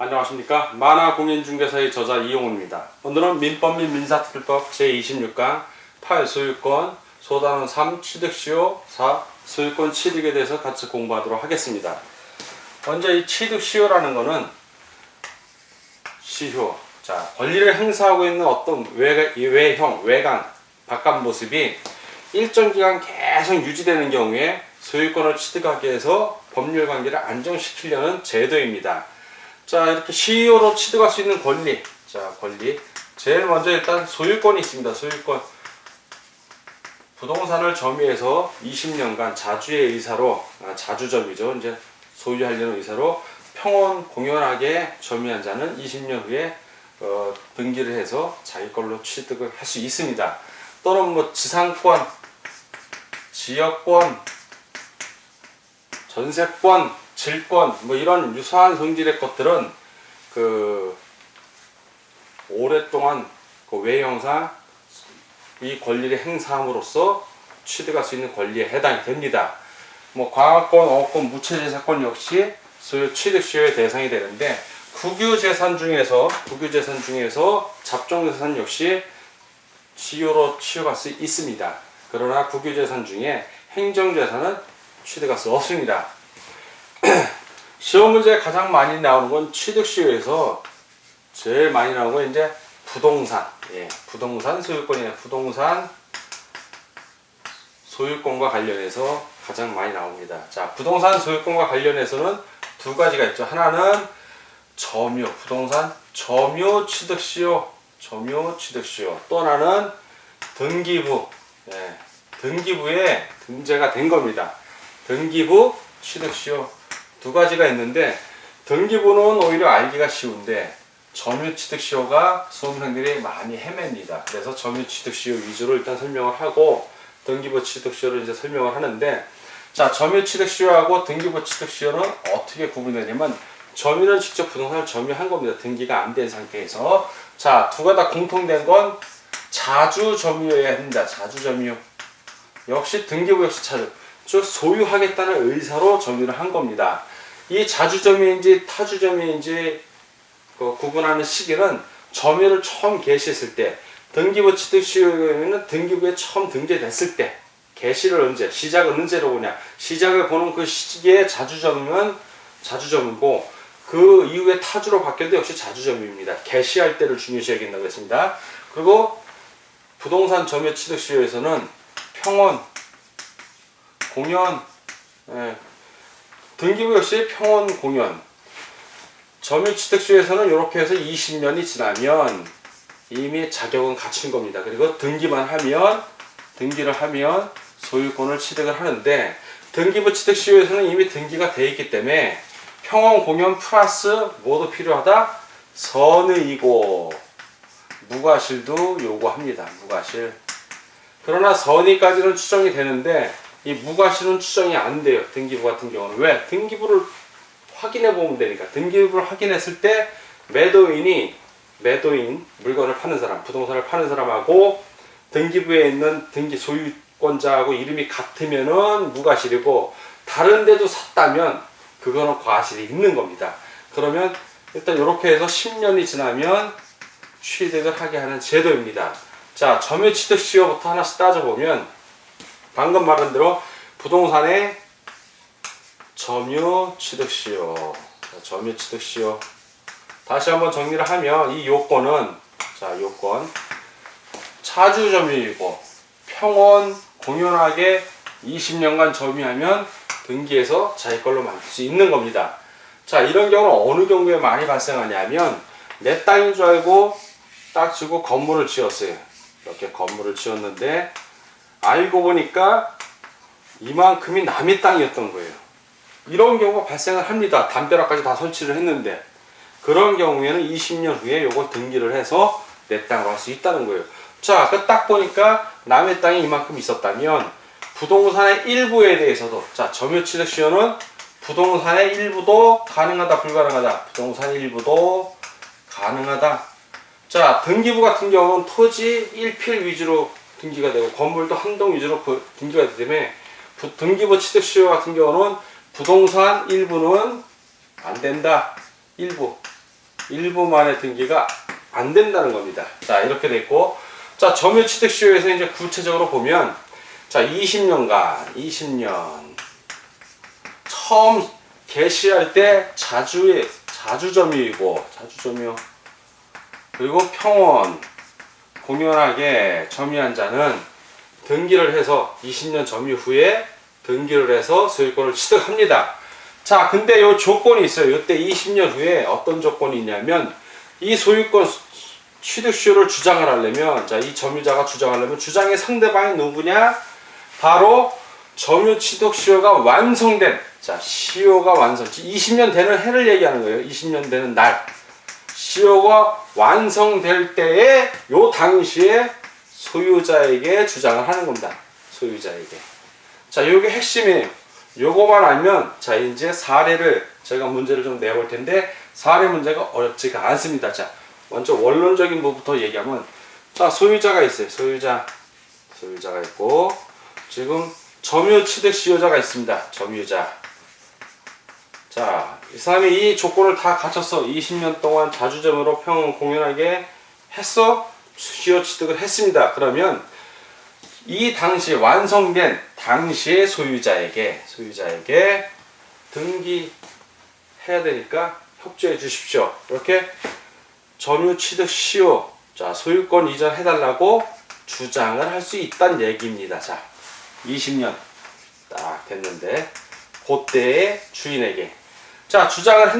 안녕하십니까. 만화공인중개사의 저자 이용우입니다. 오늘은 민법 및 민사특별법 제26강 8 소유권, 소단원 3 취득시효, 4 소유권 취득에 대해서 같이 공부하도록 하겠습니다. 먼저 이 취득시효라는 거는 시효, 자 권리를 행사하고 있는 어떤 외형, 외관, 바깥 모습이 일정 기간 계속 유지되는 경우에 소유권을 취득하기 위해서 법률 관계를 안정시키려는 제도입니다. 자, 이렇게 시효로 취득할 수 있는 권리. 자, 권리. 제일 먼저 일단 소유권이 있습니다. 소유권. 부동산을 점유해서 20년간 자주의 의사로, 자주점유죠. 이제 소유하려는 의사로 평온 공연하게 점유한 자는 20년 후에 등기를 해서 자기 걸로 취득을 할 수 있습니다. 또는 뭐 지상권, 지역권, 전세권, 질권, 뭐 이런 유사한 성질의 것들은 오랫동안 외형상 이 권리를 행사함으로써 취득할 수 있는 권리에 해당이 됩니다. 뭐 광화권, 어권, 무채재산권 역시 소유 취득시효의 대상이 되는데 국유재산 중에서 잡종재산 역시 시효로 취득할 수 있습니다. 그러나 국유재산 중에 행정재산은 취득할 수 없습니다. 시험 문제에 가장 많이 나오는 건 취득시효에서 제일 많이 나오는 건 이제 부동산, 부동산 소유권이에요. 부동산 소유권과 관련해서 가장 많이 나옵니다. 자, 부동산 소유권과 관련해서는 두 가지가 있죠. 하나는 점유, 부동산 점유 취득시효, 또 하나는 등기부, 등기부에 등재가 된 겁니다. 등기부 취득시효 두 가지가 있는데 등기부는 오히려 알기가 쉬운데 점유취득시효가 수험생들이 많이 헤맵니다. 그래서 점유취득시효 위주로 일단 설명을 하고 등기부 취득시효를 이제 설명을 하는데, 자, 점유취득시효하고 등기부 취득시효는 어떻게 구분되냐면 점유는 직접 부동산을 점유한 겁니다. 등기가 안 된 상태에서. 자, 두 가지 다 공통된 건 자주점유여야 합니다. 자주점유. 역시 등기부 역시 자주. 즉 소유하겠다는 의사로 점유를 한 겁니다. 이 자주점유인지 타주점유인지 구분하는 시기는 점유를 처음 개시했을 때, 등기부 취득시효에는 등기부에 처음 등재됐을 때, 개시를 언제, 시작을 언제로 보냐, 시작을 보는 그 시기에 자주점유는 자주점유고 그 이후에 타주로 바뀌어도 역시 자주점유입니다. 개시할 때를 중요시하겠다고 했습니다. 그리고 부동산 점유 취득시효에서는 평온, 공연, 등기부 역시 평온 공연. 점유취득시효에서는 이렇게 해서 20년이 지나면 이미 자격은 갖춘 겁니다. 그리고 등기를 하면 소유권을 취득을 하는데, 등기부 취득시효에서는 이미 등기가 되어 있기 때문에 평온 공연 플러스 뭐도 필요하다? 선의이고 무과실도 요구합니다. 무과실. 그러나 선의까지는 추정이 되는데 이 무과실은 추정이 안 돼요. 등기부 같은 경우는. 왜? 등기부를 확인해 보면 되니까. 등기부를 확인했을 때 매도인, 물건을 파는 사람, 부동산을 파는 사람하고 등기부에 있는 등기 소유권자하고 이름이 같으면은 무과실이고, 다른 데도 샀다면 그거는 과실이 있는 겁니다. 그러면 일단 이렇게 해서 10년이 지나면 취득을 하게 하는 제도입니다. 자, 점유취득시효부터 하나씩 따져보면 방금 말한 대로 부동산의 점유취득시효, 다시 한번 정리를 하면 이 요건은, 자, 요건 자주점유이고 평온 공연하게 20년간 점유하면 등기해서 자기 걸로 만들 수 있는 겁니다. 자, 이런 경우는 어느 경우에 많이 발생하냐면 내 땅인 줄 알고 딱 주고 건물을 지었어요. 이렇게 건물을 지었는데 알고 보니까 이만큼이 남의 땅이었던 거예요. 이런 경우가 발생을 합니다. 담벼락까지 다 설치를 했는데, 그런 경우에는 20년 후에 요거 등기를 해서 내 땅으로 할 수 있다는 거예요. 자, 그 딱 보니까 남의 땅이 이만큼 있었다면 부동산의 일부에 대해서도, 자, 점유취득시효는 부동산의 일부도 가능하다, 불가능하다. 부동산 일부도 가능하다. 자, 등기부 같은 경우는 토지 1필 위주로 등기가 되고 건물도 한 동 위주로 등기가 되기 때문에 등기부 취득시효 같은 경우는 부동산 일부는 안 된다. 일부. 일부만의 등기가 안 된다는 겁니다. 자, 이렇게 됐고, 자, 점유취득시효에서 이제 구체적으로 보면, 자, 20년 처음 개시할 때 자주점유이고, 자주점유, 그리고 평원, 공연하게 점유한 자는 등기를 해서 20년 점유 후에 등기를 해서 소유권을 취득합니다. 자, 근데 요 조건이 있어요. 이때 20년 후에 어떤 조건이 있냐면, 이 소유권 취득시효를 주장을 하려면, 자, 이 점유자가 주장하려면 주장의 상대방이 누구냐? 바로 점유 취득시효가 완성된, 자, 시효가 완성, 20년 되는 해를 얘기하는 거예요. 20년 되는 날. 시효가 완성될 때에 요 당시에 소유자에게 주장을 하는 겁니다. 소유자에게. 자, 요게 핵심이에요. 요거만 알면, 자, 이제 사례를, 제가 문제를 좀 내볼 텐데, 사례 문제가 어렵지가 않습니다. 자, 먼저 원론적인 부분부터 얘기하면, 자, 소유자가 있어요. 소유자가 있고, 지금 점유취득시효자가 있습니다. 점유자. 자, 이 사람이 이 조건을 다 갖췄어. 20년 동안 자주점으로 평온 공연하게 했어. 시효 취득을 했습니다. 그러면 이 당시 완성된 당시의 소유자에게 등기해야 되니까 협조해 주십시오. 이렇게 점유 취득 시효, 자, 소유권 이전 해달라고 주장을 할 수 있다는 얘기입니다. 자, 20년 딱 됐는데 그때의 주인에게, 자, 주장을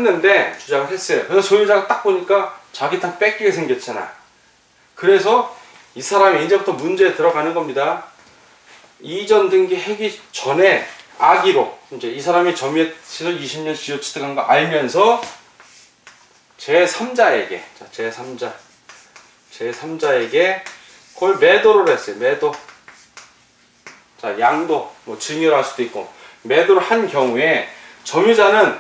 했어요. 그래서 소유자가 딱 보니까 자기 땅 뺏기게 생겼잖아. 그래서 이 사람이 이제부터 문제에 들어가는 겁니다. 이전 등기 하기 전에 악의로, 이제 이 사람이 점유해서 20년 시효 취득한 거 알면서 제3자에게, 자, 제3자에게 그걸 매도를 했어요. 매도. 자, 양도, 뭐 증여를 할 수도 있고, 매도를 한 경우에 점유자는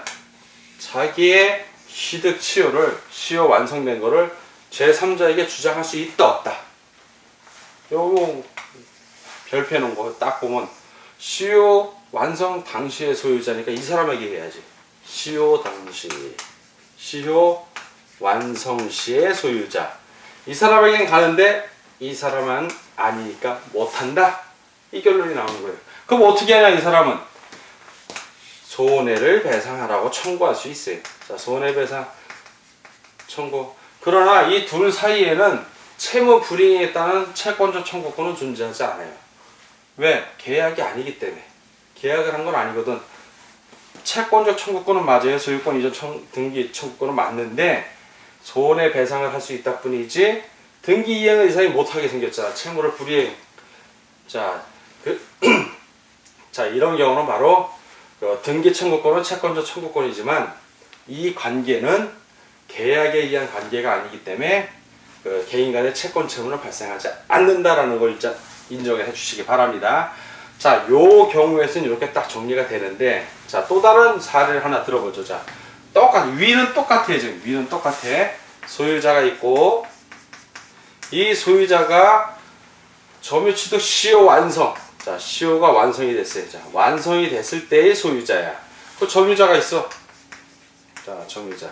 자기의 취득 시효 완성된 거를 제3자에게 주장할 수 있다, 없다. 요거 별표해 놓은 거 딱 보면, 시효 완성 당시의 소유자니까 이 사람에게 해야지. 시효 완성 시의 소유자. 이 사람에겐 가는데 이 사람은 아니니까 못한다. 이 결론이 나오는 거예요. 그럼 어떻게 하냐, 이 사람은? 손해를 배상하라고 청구할 수 있어요. 자, 손해배상 청구. 그러나 이 둘 사이에는 채무 불이행에 따른 채권적 청구권은 존재하지 않아요. 왜? 계약이 아니기 때문에. 계약을 한 건 아니거든. 채권적 청구권은 맞아요. 소유권 이전 등기 청구권은 맞는데 손해배상을 할 수 있다 뿐이지 등기 이행을 이 사람이 못하게 생겼잖아. 채무를 불이행. 자, 자, 이런 경우는 바로 등기 청구권은 채권적 청구권이지만 이 관계는 계약에 의한 관계가 아니기 때문에 개인 간의 채권 채무는 발생하지 않는다라는 걸 일단 인정해 주시기 바랍니다. 자, 요 경우에서는 이렇게 딱 정리가 되는데, 자, 또 다른 사례를 하나 들어보죠. 자, 위는 똑같아요. 지금 위는 똑같아. 소유자가 있고, 이 소유자가 점유취득 시효 완성. 자, 시효가 완성이 됐어요. 자, 완성이 됐을 때의 소유자야. 그 점유자가 있어. 자, 점유자.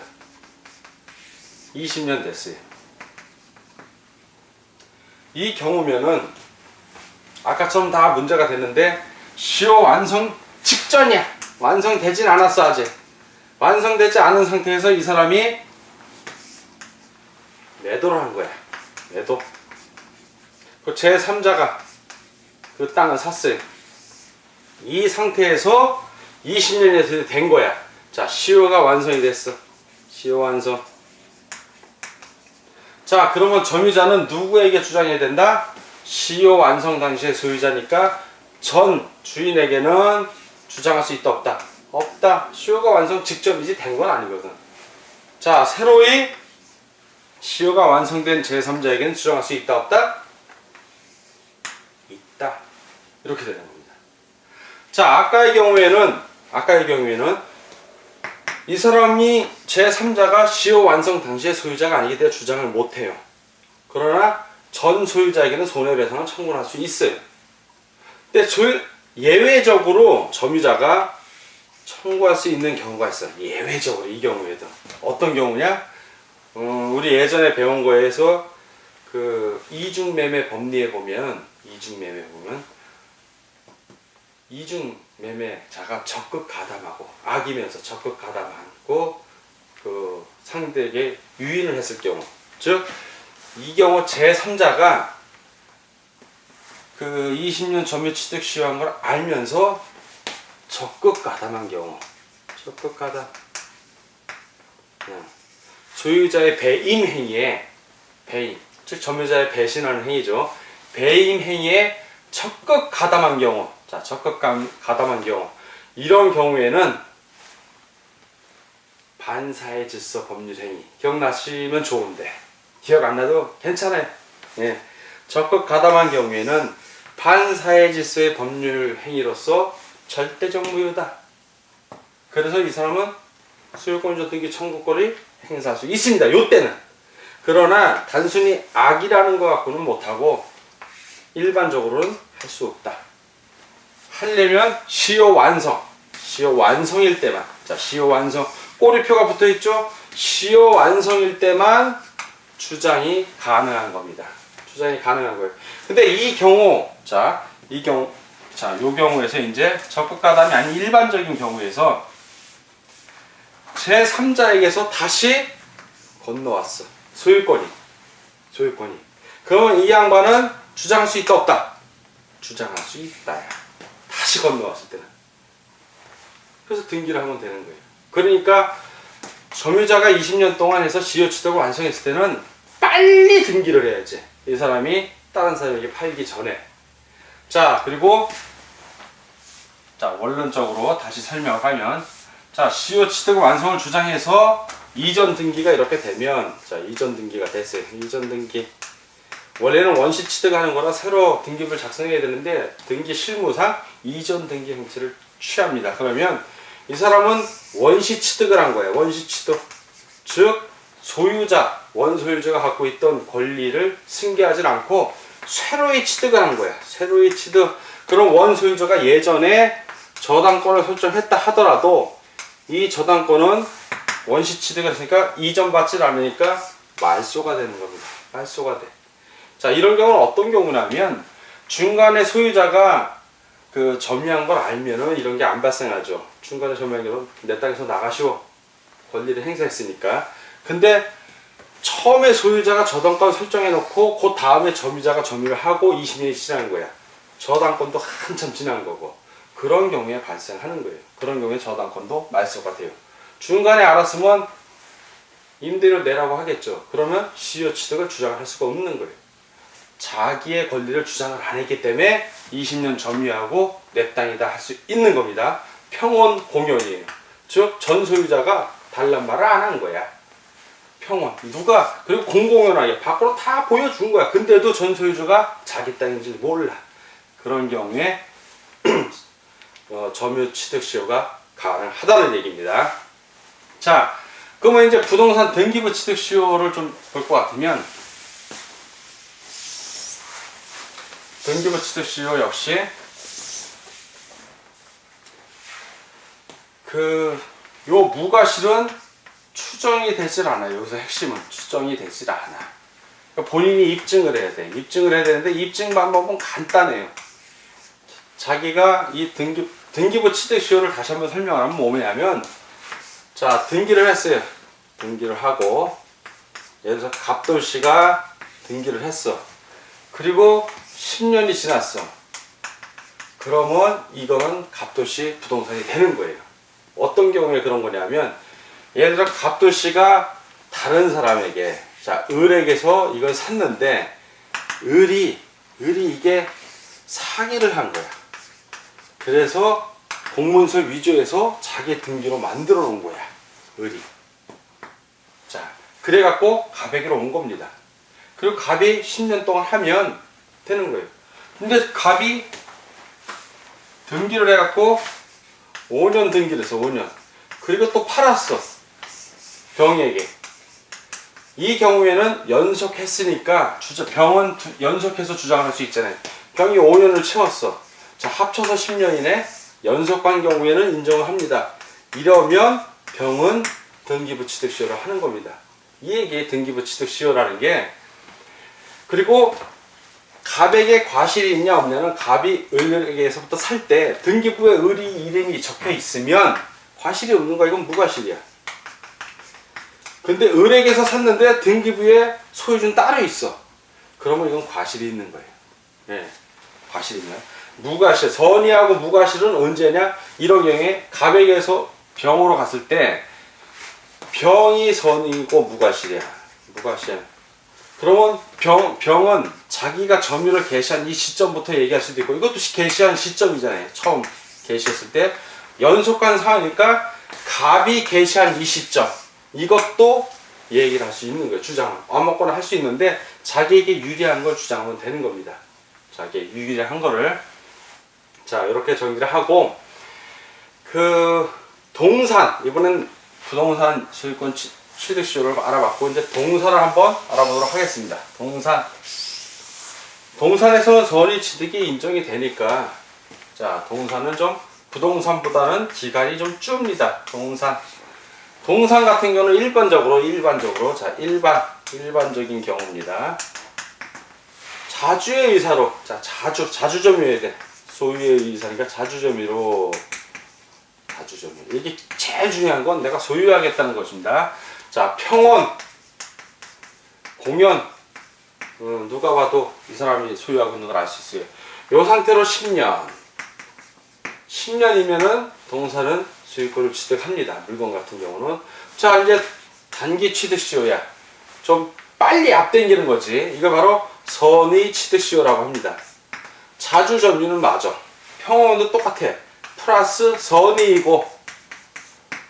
20년 됐어요. 이 경우면은 아까처럼 다 문제가 됐는데 시효 완성 직전이야. 완성되진 않았어. 아직 완성되지 않은 상태에서 이 사람이 매도를 한 거야. 매도. 그 제3자가 그 땅을 샀어요. 이 상태에서 20년이 된 거야. 자, 시효가 완성이 됐어. 시효 완성. 자, 그러면 점유자는 누구에게 주장해야 된다? 시효 완성 당시의 소유자니까 전 주인에게는 주장할 수 있다, 없다? 없다. 시효가 완성 직전이지 된 건 아니거든. 자, 새로이 시효가 완성된 제3자에게는 주장할 수 있다, 없다? 있다. 이렇게 되는 겁니다. 자, 아까의 경우에는 이 사람이 제3자가 시효 완성 당시의 소유자가 아니기 때문에 주장을 못해요. 그러나 전 소유자에게는 손해배상을 청구할 수 있어요. 근데 예외적으로 점유자가 청구할 수 있는 경우가 있어요. 예외적으로 이 경우에도. 어떤 경우냐? 우리 예전에 배운 거에서 그 이중매매 법리에 보면 이중매매자가 적극 가담하고 악이면서 적극 가담하고 그 상대에게 유인을 했을 경우, 즉 이 경우 제3자가 그 20년 점유 취득 시효한 걸 알면서 적극 가담한 경우, 적극 가담, 소유자의 배임 행위에 배임, 즉 점유자의 배신하는 행위죠. 배임 행위에 적극 가담한 경우, 자 적극 가담한 경우, 이런 경우에는 반사회 질서 법률 행위, 기억나시면 좋은데 기억 안 나도 괜찮아요. 예. 적극 가담한 경우에는 반사회 질서의 법률 행위로서 절대적 무효다. 그래서 이 사람은 소유권자 등기 청구권을 행사할 수 있습니다. 요때는. 그러나 단순히 악이라는 것 갖고는 못하고 일반적으로는 할 수 없다. 하려면 시효 완성일 때만, 자 시효 완성, 꼬리표가 붙어있죠. 시효 완성일 때만 주장이 가능한 겁니다. 주장이 가능한 거예요. 근데 이 경우, 요 경우에서 이제 적극 가담이 아닌 일반적인 경우에서 제3자에게서 다시 건너왔어. 소유권이. 그러면 이 양반은 주장할 수 있다 없다? 주장할 수 있다야. 다시 건너왔을 때는. 그래서 등기를 하면 되는 거예요. 그러니까 점유자가 20년 동안 해서 시효 취득을 완성했을 때는 빨리 등기를 해야지. 이 사람이 다른 사람에게 팔기 전에. 자, 그리고 자 원론적으로 다시 설명을 하면, 자 시효 취득 완성을 주장해서 이전 등기가 이렇게 되면, 자 이전 등기가 됐어요. 이전 등기. 원래는 원시 취득하는 거라 새로 등기부를 작성해야 되는데 등기 실무상 이전 등기 형태를 취합니다. 그러면 이 사람은 원시 취득을 한 거예요. 원시 취득. 즉 소유자, 원소유자가 갖고 있던 권리를 승계하지 않고 새로이 취득을 한 거야. 새로이 취득. 그럼 원소유자가 예전에 저당권을 설정했다 하더라도 이 저당권은 원시 취득을 했으니까 이전받지 않으니까 말소가 되는 겁니다. 말소가 돼. 자, 이런 경우는 어떤 경우냐면 중간에 소유자가 그 점유한 걸 알면은 이런 게 안 발생하죠. 중간에 점유한 경우는 내 땅에서 나가시오. 권리를 행사했으니까. 근데 처음에 소유자가 저당권 설정해 놓고 그 다음에 점유자가 점유를 하고 20년이 지난 거야. 저당권도 한참 지난 거고. 그런 경우에 발생하는 거예요. 그런 경우에 저당권도 말소가 돼요. 중간에 알았으면 임대료 내라고 하겠죠. 그러면 시효 취득을 주장할 수가 없는 거예요. 자기의 권리를 주장을 안 했기 때문에 20년 점유하고 내 땅이다 할 수 있는 겁니다. 평온 공연이에요. 즉 전소유자가 달란 말을 안 한 거야. 평온. 누가 그리고 공공연하게 밖으로 다 보여준 거야. 근데도 전소유주가 자기 땅인지 몰라. 그런 경우에 점유 취득 시효가 가능하다는 얘기입니다. 자, 그러면 이제 부동산 등기부 취득 시효를 좀 볼 것 같으면, 등기부 취득 시효 역시 요 무과실은 추정이 되질 않아요. 여기서 핵심은 추정이 되질 않아. 그러니까 본인이 입증을 해야 돼. 입증을 해야 되는데 입증 방법은 간단해요. 자기가 이 등기부 취득 시효를 다시 한번 설명하면 뭐냐면, 자 등기를 했어요. 등기를 하고 예를 들어서 갑돌씨가 등기를 했어. 그리고 10년이 지났어. 그러면 이거는 갑돌씨 부동산이 되는 거예요. 어떤 경우에 그런 거냐면, 예를 들어 갑돌씨가 다른 사람에게, 자 을에게서 이걸 샀는데 을이 이게 사기를 한 거야. 그래서 공문서 위조해서 자기 등기로 만들어 놓은 거야. 을이. 자 그래갖고 갑에게로 온 겁니다. 그리고 갑이 10년 동안 하면 되는 거예요. 근데 갑이 등기를 해갖고 5년 등기를 해서 5년. 그리고 또 팔았어. 병에게. 이 경우에는 연속했으니까 병은 연속해서 주장할 수 있잖아요. 병이 5년을 채웠어. 자 합쳐서 10년이네. 연속한 경우에는 인정을 합니다. 이러면 병은 등기부 취득 시효를 하는 겁니다. 이 얘기에 등기부 취득시효라는 게. 그리고 갑에게 과실이 있냐 없냐는 갑이 을에게서부터 살 때 등기부에 을이 이름이 적혀 있으면 과실이 없는 거야. 이건 무과실이야. 근데 을에게서 샀는데 등기부에 소유주는 따로 있어. 그러면 이건 과실이 있는 거예요. 예, 과실이 있나요? 무과실, 선의하고 무과실은 언제냐? 이런 경우에 갑에게서 병으로 갔을 때 병이 선의고 무과실이야. 무과실. 그러면 병은 자기가 점유를 개시한 이 시점부터 얘기할 수도 있고, 이것도 개시한 시점이잖아요. 처음 개시했을 때 연속한 상황이니까 갑이 개시한 이 시점, 이것도 얘기를 할 수 있는 거예요. 주장을 아무거나 할 수 있는데 자기에게 유리한 걸 주장하면 되는 겁니다. 자기에게 유리한 거를. 자, 이렇게 정리를 하고, 그 동산, 이번엔 부동산 소유권 취득시효를 알아봤고, 이제 동산을 한번 알아보도록 하겠습니다. 동산에서는 선의 취득이 인정이 되니까, 자, 동산은 좀 부동산보다는 기간이 좀 줍니다. 동산 같은 경우는 일반적으로 자, 일반적인 경우입니다. 자주의 의사로, 자, 자주점유해야 돼. 소유의 의사니까 자주점유로. 이게 제일 중요한 건 내가 소유하겠다는 것입니다. 자, 평원, 공연, 누가 봐도 이 사람이 소유하고 있는 걸 알 수 있어요. 이 상태로 10년이면은 동산은 소유권을 취득합니다. 물건 같은 경우는. 자, 이제 단기 취득시효야. 좀 빨리 앞당기는 거지. 이거 바로 선의 취득시효라고 합니다. 자주점유는 맞아. 평원도 똑같아. 플러스 선의이고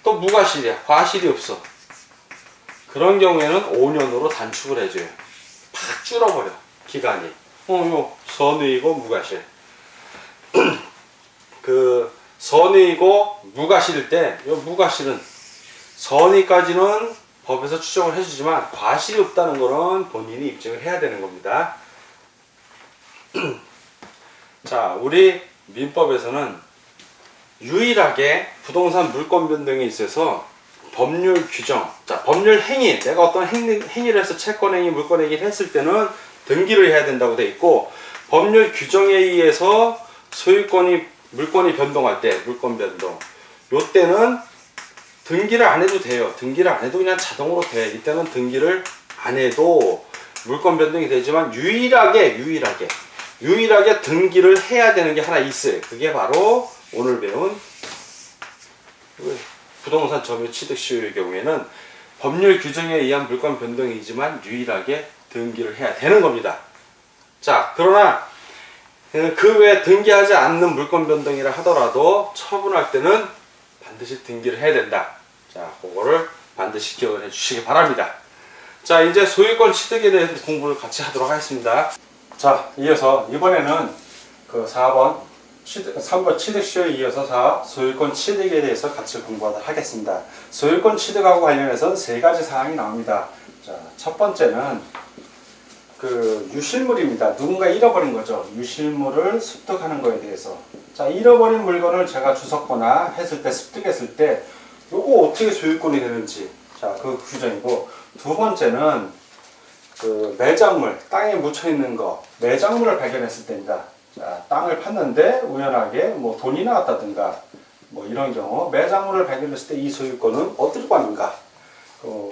또 무과실이야. 과실이 없어. 그런 경우에는 5년으로 단축을 해줘요. 팍 줄어버려. 기간이. 요 선의이고 무과실. 그 선의이고 무과실일 때, 요 무과실은 선의까지는 법에서 추정을 해주지만 과실이 없다는 거는 본인이 입증을 해야 되는 겁니다. 자, 우리 민법에서는 유일하게 부동산 물권 변동에 있어서 법률 규정, 자, 법률 행위, 내가 어떤 행위를 해서 채권행위, 물권행위를 했을 때는 등기를 해야 된다고 돼 있고, 법률 규정에 의해서 물권이 변동할 때, 물권 변동, 요때는 등기를 안 해도 돼요. 등기를 안 해도 그냥 자동으로 돼. 이때는 등기를 안 해도 물권 변동이 되지만 유일하게 등기를 해야 되는 게 하나 있어요. 그게 바로 오늘 배운 부동산 점유 취득시효의 경우에는 법률 규정에 의한 물권 변동이지만 유일하게 등기를 해야 되는 겁니다. 자, 그러나 그 외에 등기하지 않는 물권 변동이라 하더라도 처분할 때는 반드시 등기를 해야 된다. 자, 그거를 반드시 기억을 해 주시기 바랍니다. 자, 이제 소유권 취득에 대해서 공부를 같이 하도록 하겠습니다. 자, 이어서 이번에는 그 3번 취득시효에 이어서 4 소유권 취득에 대해서 같이 공부하도록 하겠습니다. 소유권 취득하고 관련해서 세 가지 사항이 나옵니다. 자, 첫 번째는 그 유실물입니다. 누군가 잃어버린 거죠. 유실물을 습득하는 거에 대해서. 자, 잃어버린 물건을 제가 주웠거나 했을 때, 습득했을 때 요거 어떻게 소유권이 되는지, 자, 그 규정이고, 두 번째는 그 매장물, 땅에 묻혀 있는 거, 매장물을 발견했을 때입니다. 자, 땅을 팠는데 우연하게 뭐 돈이 나왔다든가 뭐 이런 경우 매장물을 발견했을 때 이 소유권은 어디로 가는가.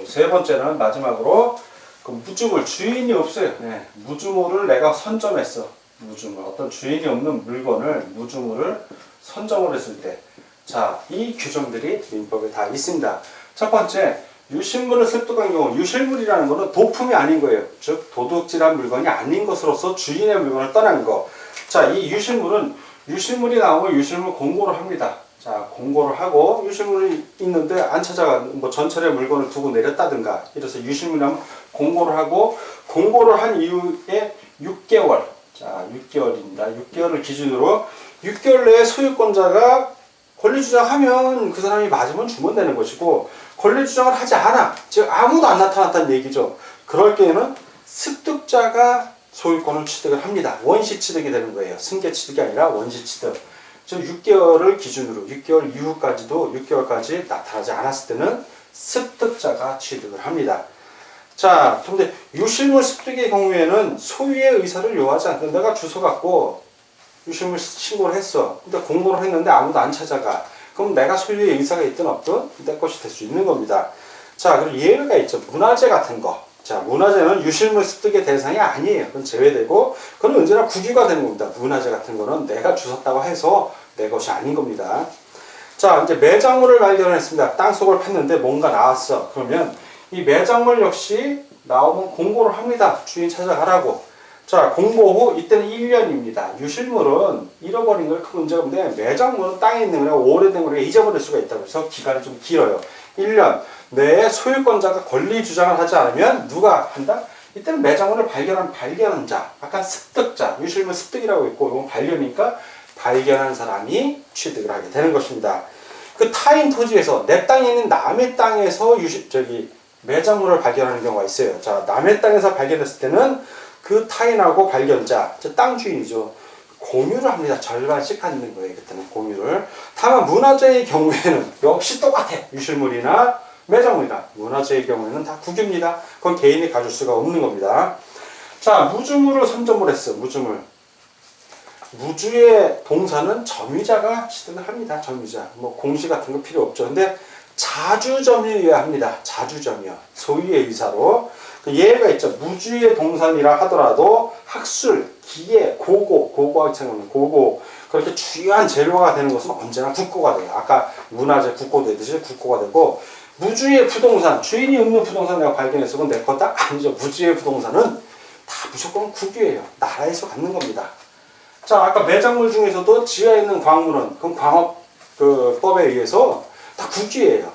세 번째는 마지막으로 그 무주물, 주인이 없어요. 네, 무주물을 내가 선점했어. 무주물, 어떤 주인이 없는 물건을, 무주물을 선점을 했을 때, 자, 이 규정들이 민법에 다 있습니다. 첫 번째, 유실물을 습득한 경우, 유실물이라는 것은 도품이 아닌 거예요. 즉 도둑질한 물건이 아닌 것으로서 주인의 물건을 떠난 거. 자, 이 유실물이 나오면 유실물 공고를 합니다. 자, 공고를 하고, 유실물이 있는데 안 찾아가, 뭐 전철에 물건을 두고 내렸다든가, 이래서 유실물이라면 공고를 하고, 공고를 한 이후에 6개월, 자, 6개월입니다. 6개월을 기준으로 6개월 내에 소유권자가 권리주장하면 그 사람이 맞으면 주면 되는 것이고, 권리주장을 하지 않아, 즉 아무도 안 나타났다는 얘기죠. 그럴 경우에는 습득자가 소유권을 취득을 합니다. 원시 취득이 되는 거예요. 승계 취득이 아니라 원시 취득. 즉 6개월을 기준으로 6개월 이후까지도 6개월까지 나타나지 않았을 때는 습득자가 취득을 합니다. 자, 근데 유실물 습득의 경우에는 소유의 의사를 요하지 않고 내가 주소 갖고 유실물 신고를 했어. 근데 공모를 했는데 아무도 안 찾아가. 그럼 내가 소유의 의사가 있든 없든 내 것이 될 수 있는 겁니다. 자, 그리고 예외가 있죠. 문화재 같은 거. 자, 문화재는 유실물 습득의 대상이 아니에요. 그건 제외되고, 그건 언제나 국유가 되는 겁니다. 문화재 같은 거는 내가 주웠다고 해서 내 것이 아닌 겁니다. 자, 이제 매장물을 발견했습니다. 땅속을 팠는데 뭔가 나왔어. 그러면 이 매장물 역시 나오면 공고를 합니다. 주인 찾아가라고. 자, 공고 후 이때는 1년입니다. 유실물은 잃어버린 걸 큰 문제가 없는데 매장물은 땅에 있는 거라 오래된 거라 잊어버릴 수가 있다고 해서 기간이 좀 길어요. 1년 내에 소유권자가 권리 주장을 하지 않으면 누가 한다? 이때는 매장물을 발견한 발견한 자, 약간 습득자, 유실물 습득이라고 있고 이건 발견이니까 발견한 사람이 취득을 하게 되는 것입니다. 그 타인 토지에서 내 땅에 있는 남의 땅에서 매장물을 발견하는 경우가 있어요. 자, 남의 땅에서 발견했을 때는 그 타인하고 발견자, 땅 주인이죠. 공유를 합니다. 절반씩 갖는 거예요. 그때는 공유를. 다만 문화재의 경우에는 역시 똑같아. 유실물이나 매장물이나 문화재의 경우에는 다 국유입니다. 그건 개인이 가질 수가 없는 겁니다. 자, 무주물을 선점을 했어. 무주물. 무주의 동사는 점유자가 취득을 합니다. 점유자. 뭐 공시 같은 거 필요 없죠. 근데 자주점유여야 합니다. 자주점유. 소유의 의사로. 예외가 있죠. 무주의 동산이라 하더라도 학술, 기계, 고고학생은 고고 그렇게 주요한 재료가 되는 것은 언제나 국고가 돼요. 아까 문화재 국고 되듯이 국고가 되고 무주의 부동산, 주인이 없는 부동산 내가 발견해서 그건 내 거다? 아니죠. 무주의 부동산은 다 무조건 국유예요. 나라에서 갖는 겁니다. 자, 아까 매장물 중에서도 지하에 있는 광물은 그건 광업법에 의해서 다 국유예요.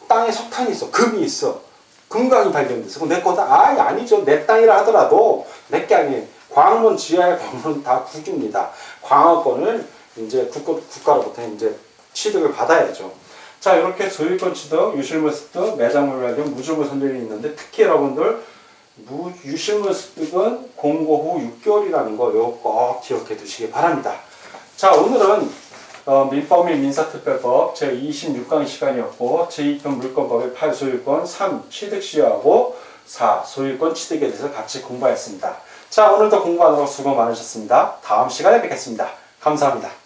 땅에 석탄이 있어, 금이 있어. 금강이 발견돼서 내 거다? 아니죠. 내 땅이라 하더라도 내 게 아니에요. 광문 지하의 광물은 다 국유입니다. 광업권을 이제 국가로부터 이제 취득을 받아야죠. 자, 이렇게 소유권 취득, 유실물 습득, 매장물 발견, 무주물 선정이 있는데 특히 여러분들 유실물 습득은 공고 후 6개월이라는 거 이거 꼭 기억해 두시기 바랍니다. 자, 오늘은 민법 및 민사특별법 제26강의 시간이었고 제2편 물권법의 8 소유권, 3 취득 시효하고 4 소유권 취득에 대해서 같이 공부하였습니다. 자, 오늘도 공부하느라고 수고 많으셨습니다. 다음 시간에 뵙겠습니다. 감사합니다.